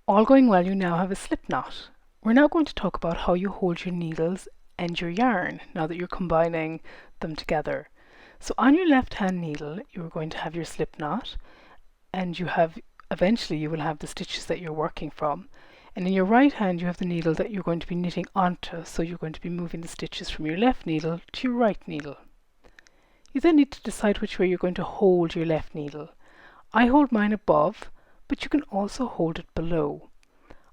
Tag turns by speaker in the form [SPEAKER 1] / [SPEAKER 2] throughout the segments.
[SPEAKER 1] All going well, you now have a slip knot. We're now going to talk about how you hold your needles and your yarn now that you're combining them together. So on your left hand needle, you're going to have your slip knot, and eventually you will have the stitches that you're working from. And in your right hand, you have the needle that you're going to be knitting onto, so you're going to be moving the stitches from your left needle to your right needle. You then need to decide which way you're going to hold your left needle. I hold mine above, but you can also hold it below.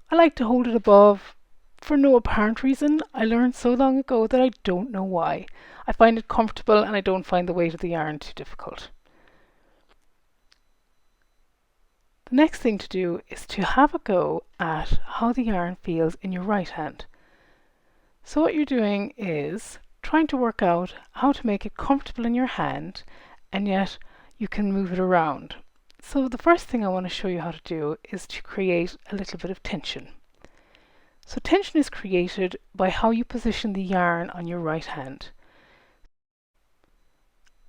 [SPEAKER 1] I like to hold it above for no apparent reason. I learned so long ago that I don't know why. I find it comfortable and I don't find the weight of the yarn too difficult. The next thing to do is to have a go at how the yarn feels in your right hand. So what you're doing is trying to work out how to make it comfortable in your hand, and yet you can move it around. So the first thing I want to show you how to do is to create a little bit of tension. So tension is created by how you position the yarn on your right hand.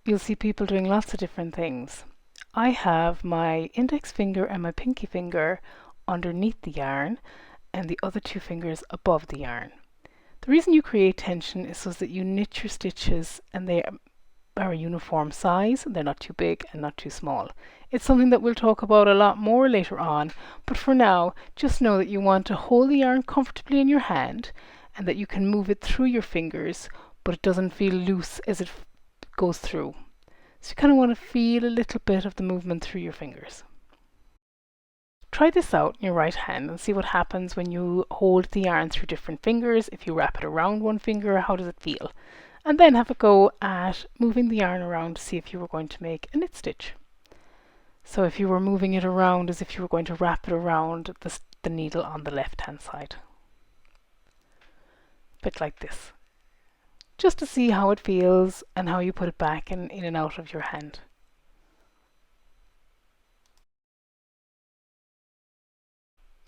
[SPEAKER 1] You'll see people doing lots of different things. I have my index finger and my pinky finger underneath the yarn and the other two fingers above the yarn. The reason you create tension is so that you knit your stitches and they are a uniform size. They're not too big and not too small. It's something that we'll talk about a lot more later on, but for now, just know that you want to hold the yarn comfortably in your hand and that you can move it through your fingers, but it doesn't feel loose as it goes through. So you kind of want to feel a little bit of the movement through your fingers. Try this out in your right hand and see what happens when you hold the yarn through different fingers. If you wrap it around one finger, how does it feel? And then have a go at moving the yarn around to see if you were going to make a knit stitch. So if you were moving it around as if you were going to wrap it around the needle on the left hand side. A bit like this. Just to see how it feels and how you put it back in and out of your hand.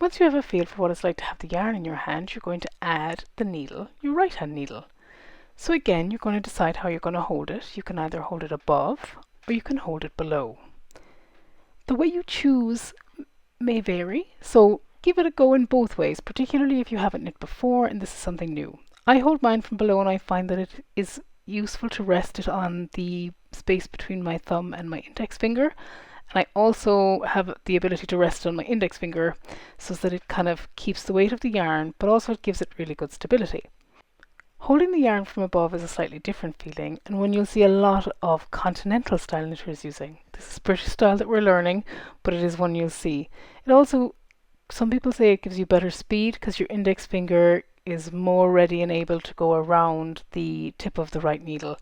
[SPEAKER 1] Once you have a feel for what it's like to have the yarn in your hand, you're going to add the needle, your right hand needle. So again, you're going to decide how you're going to hold it. You can either hold it above or you can hold it below. The way you choose may vary, so give it a go in both ways, particularly if you haven't knit before and this is something new. I hold mine from below and I find that it is useful to rest it on the space between my thumb and my index finger. And I also have the ability to rest it on my index finger so that it kind of keeps the weight of the yarn, but also it gives it really good stability. Holding the yarn from above is a slightly different feeling, and one you'll see a lot of continental style knitters using. This is British style that we're learning, but it is one you'll see. It also, some people say it gives you better speed because your index finger is more ready and able to go around the tip of the right needle.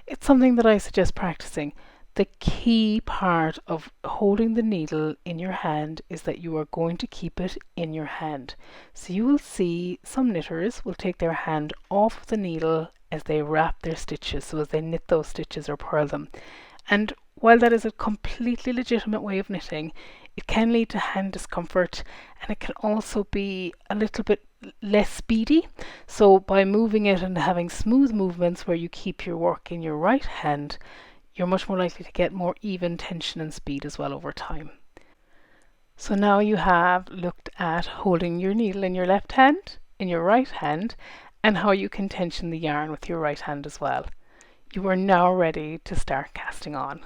[SPEAKER 1] It's something that I suggest practicing. The key part of holding the needle in your hand is that you are going to keep it in your hand. So you will see some knitters will take their hand off the needle as they wrap their stitches, so as they knit those stitches or purl them. And while that is a completely legitimate way of knitting, it can lead to hand discomfort and it can also be a little bit less speedy. So by moving it and having smooth movements where you keep your work in your right hand, you're much more likely to get more even tension and speed as well over time. So now you have looked at holding your needle in your left hand, in your right hand, and how you can tension the yarn with your right hand as well. You are now ready to start casting on.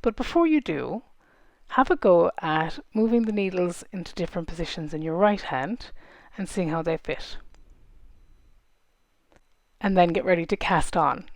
[SPEAKER 1] But before you do, have a go at moving the needles into different positions in your right hand and seeing how they fit. And then get ready to cast on.